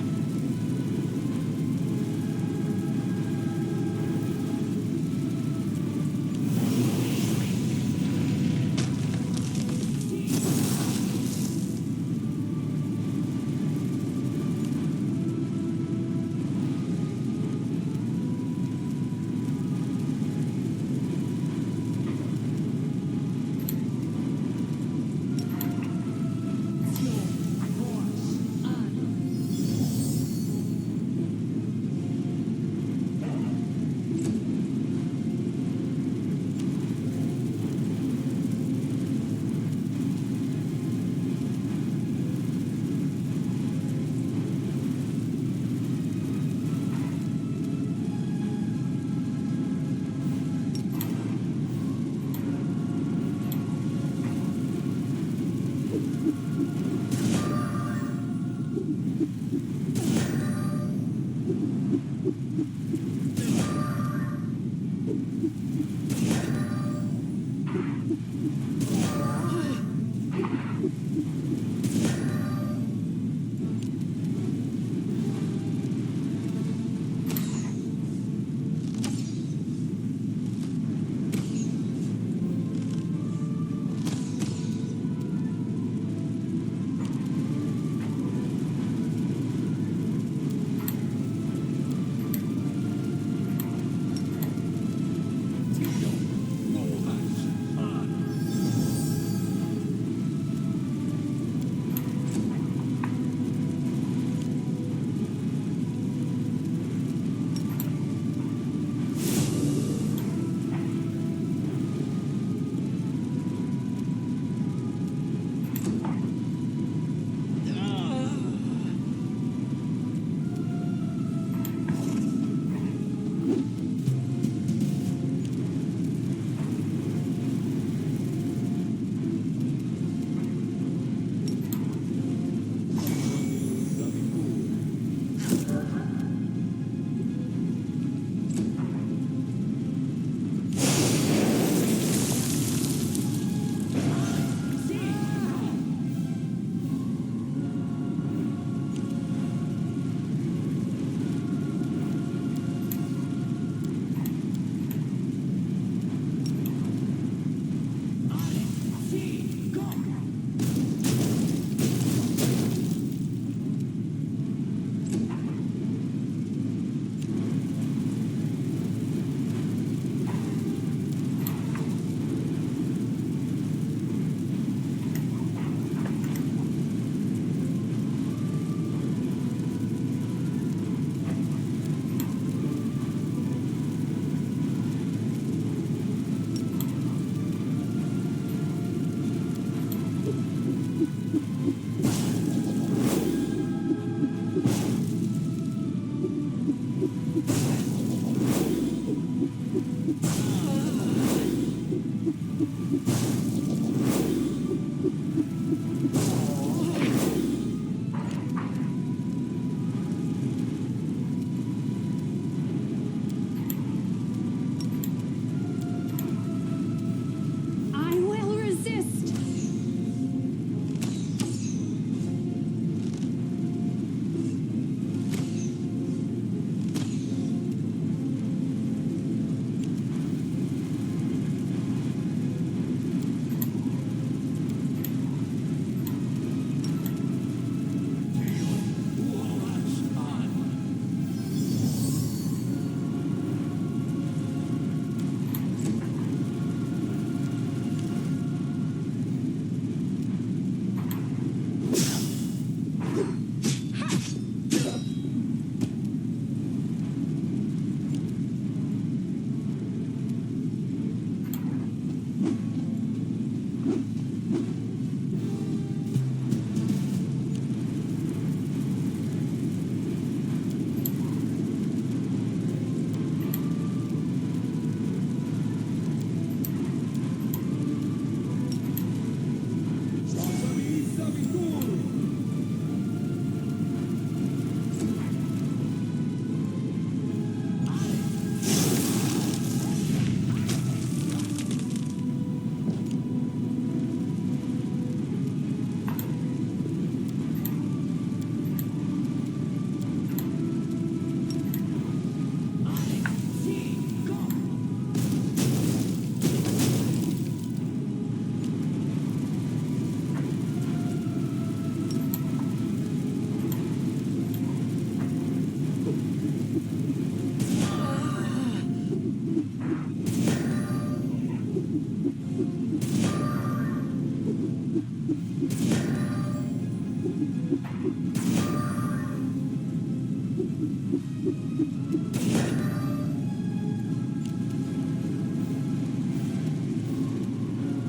I will resist.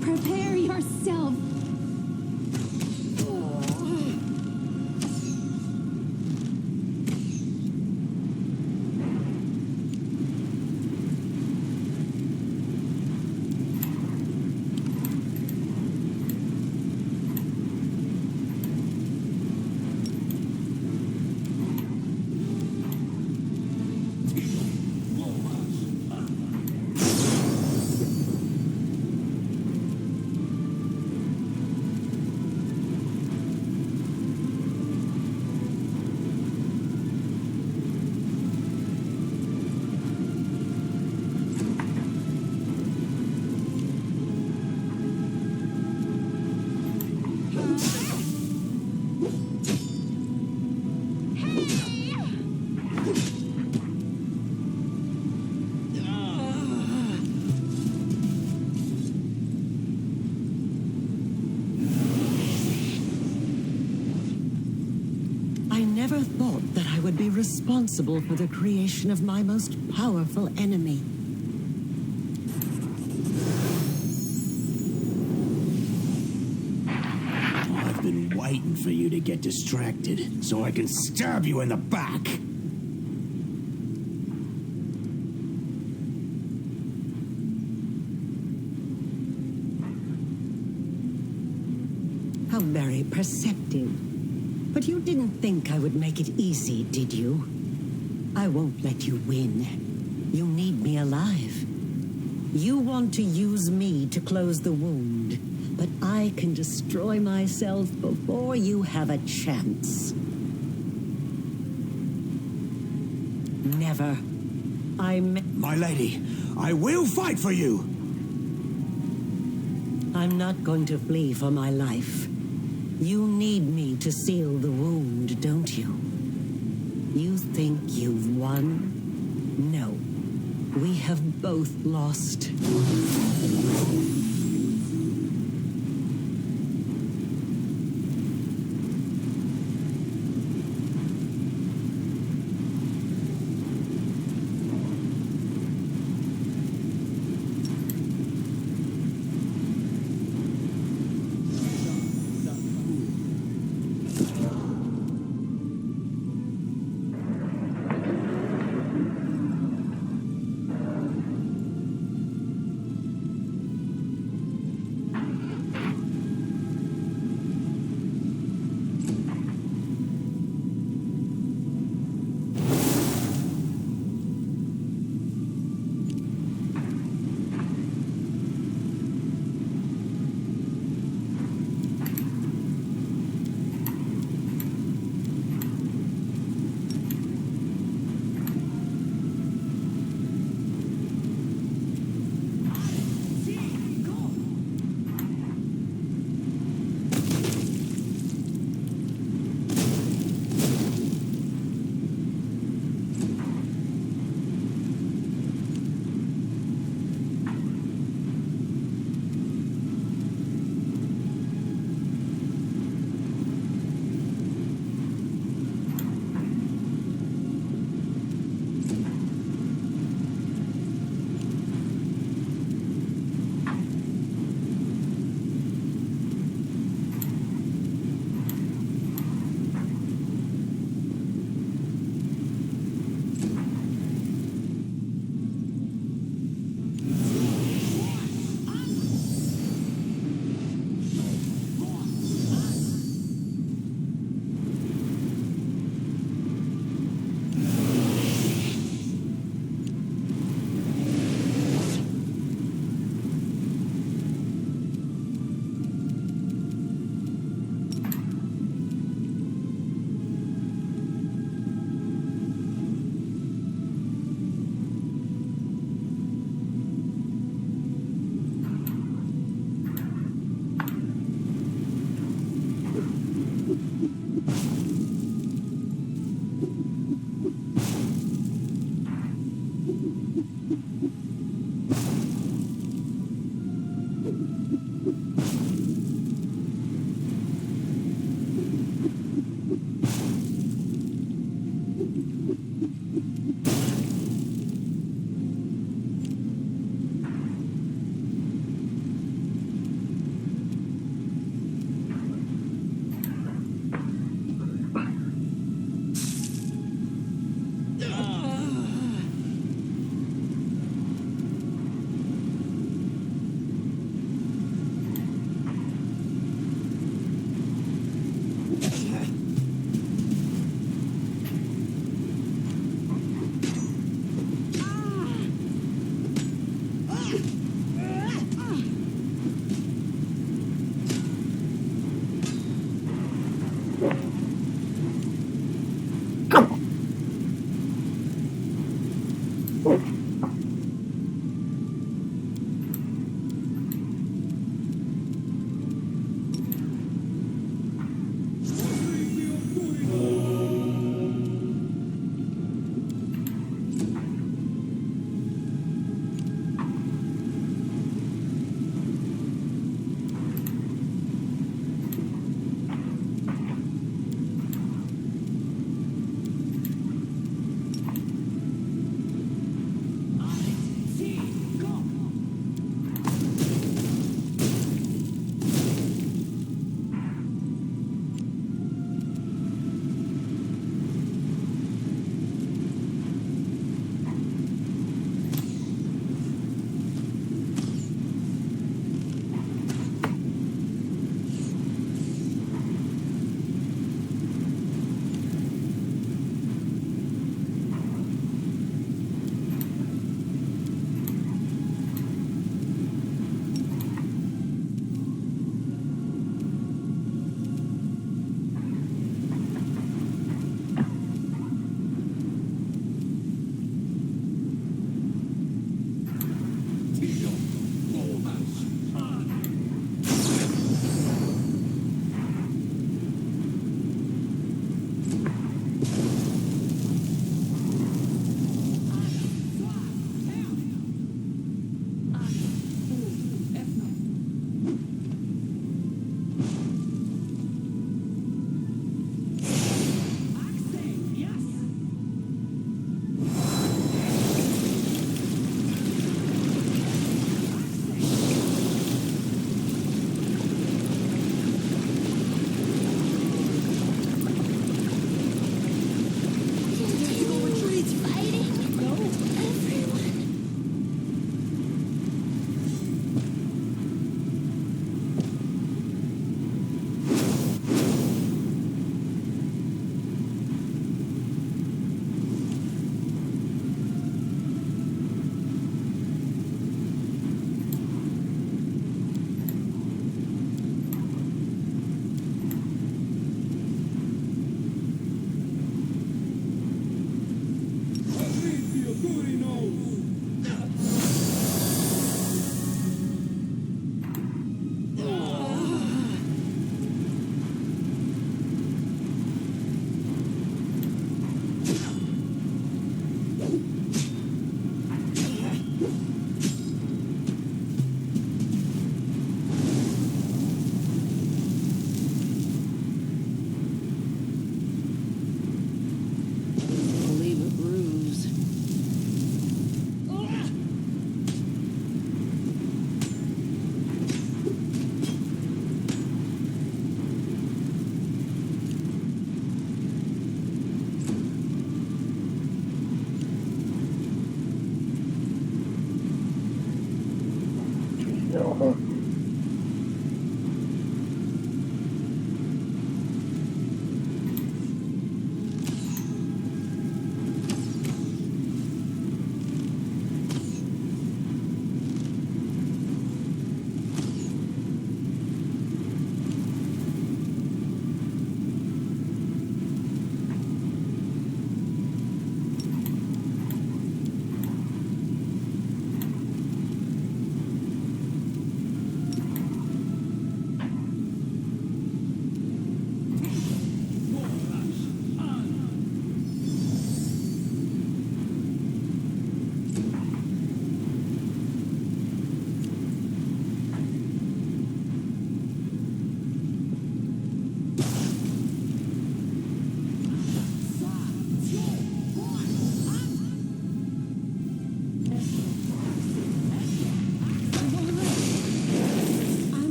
Prepare yourself. I never thought that I would be responsible for the creation of my most powerful enemy. I've been waiting for you to get distracted so I can stab you in the back. How very perceptive. But you didn't think I would make it easy, did you? I won't let you win. You need me alive. You want to use me to close the wound, but I can destroy myself before you have a chance. Never. My lady, I will fight for you! I'm not going to flee for my life. You need me to seal the wound, don't you? You think you've won? No. We have both lost.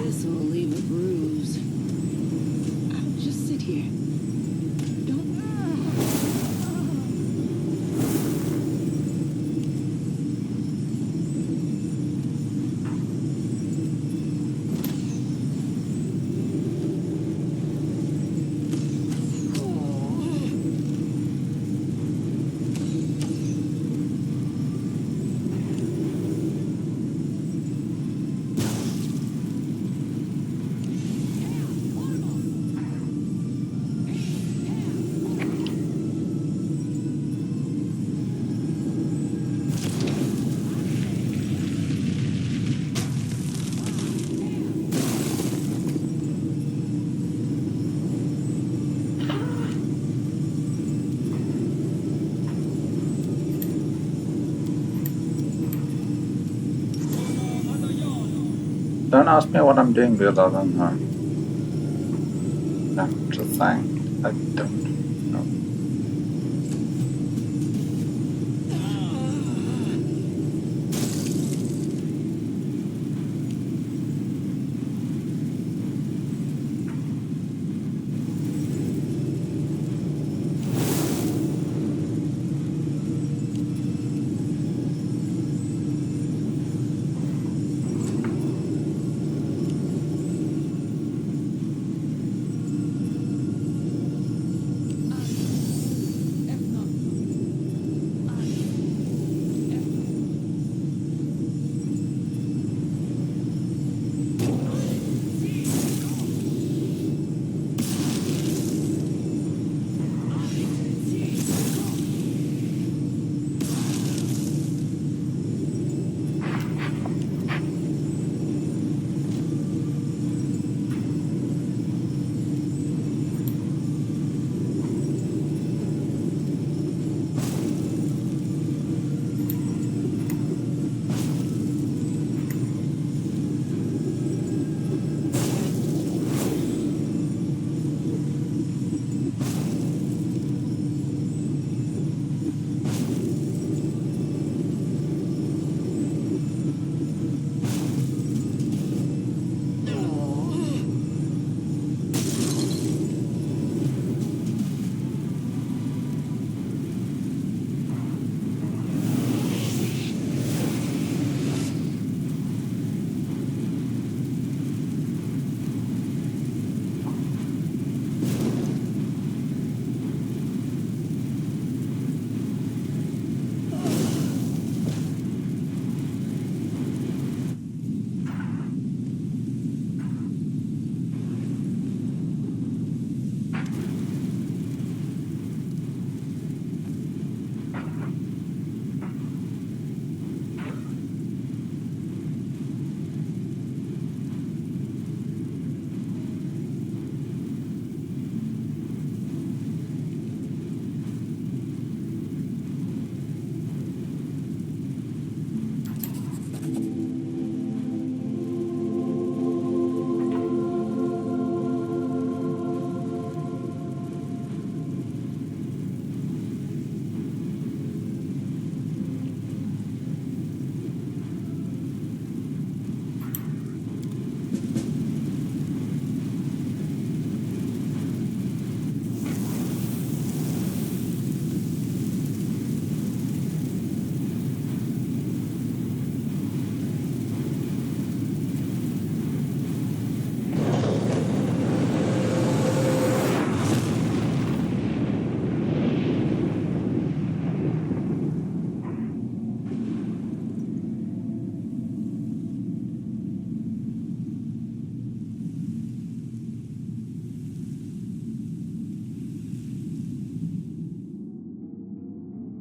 This will leave a bruise. I'll just sit here. Don't. Don't ask me what I'm doing because I don't know. I'm just saying, I don't know.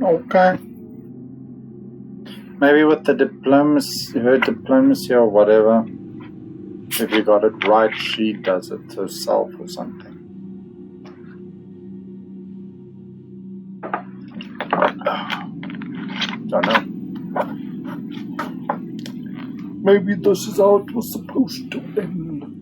Okay. Maybe with the diplomacy, her diplomacy or whatever, if you got it right, she does it herself or something. Don't know. Maybe this is how it was supposed to end.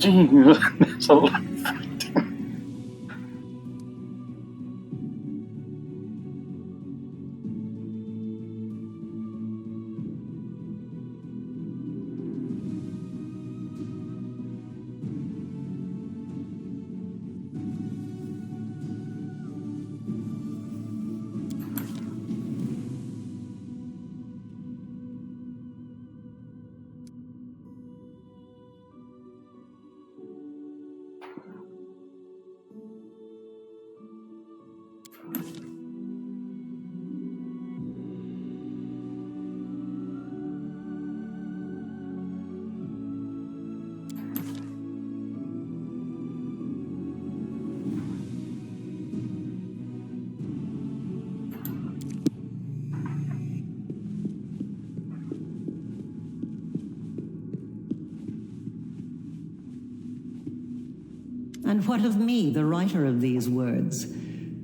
There's a lot. And what of me, the writer of these words?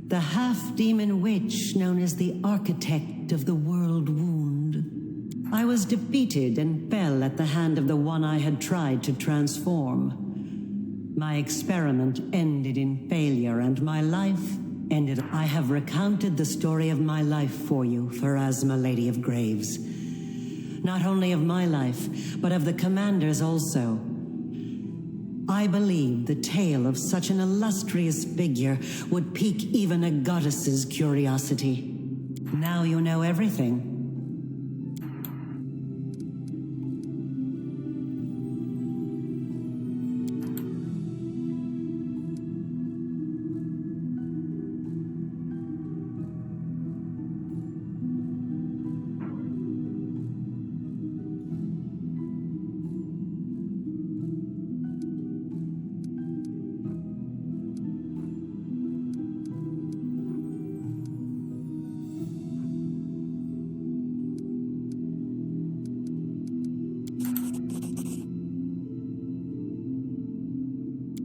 The half-demon witch known as the architect of the world wound. I was defeated and fell at the hand of the one I had tried to transform. My experiment ended in failure, and my life ended. I have recounted the story of my life for you, Pharasma, Lady of Graves. Not only of my life, but of the commander's also. I believe the tale of such an illustrious figure would pique even a goddess's curiosity. Now you know everything.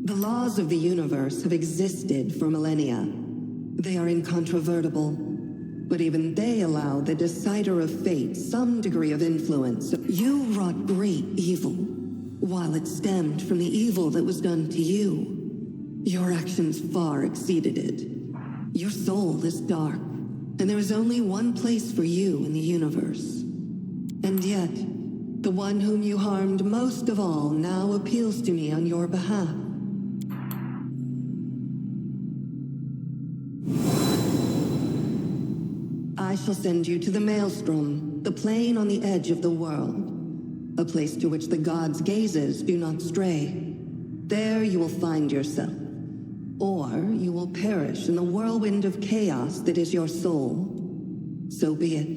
The laws of the universe have existed for millennia. They are incontrovertible, but even they allow the decider of fate some degree of influence. You wrought great evil, while it stemmed from the evil that was done to you. Your actions far exceeded it. Your soul is dark, and there is only one place for you in the universe. And yet, the one whom you harmed most of all now appeals to me on your behalf. I shall send you to the Maelstrom, the plane on the edge of the world, a place to which the gods' gazes do not stray. There you will find yourself, or you will perish in the whirlwind of chaos that is your soul. So be it.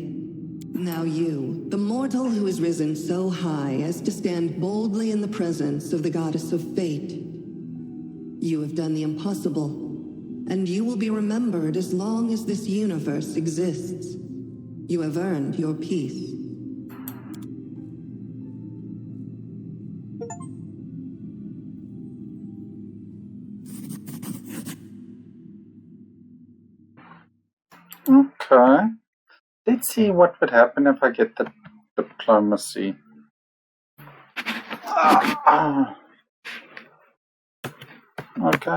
Now you, the mortal who has risen so high as to stand boldly in the presence of the goddess of fate. You have done the impossible, and you will be remembered as long as this universe exists. You have earned your peace. Okay. Let's see what would happen if I get the diplomacy. Okay.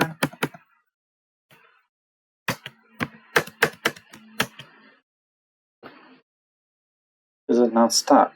Is it now stuck?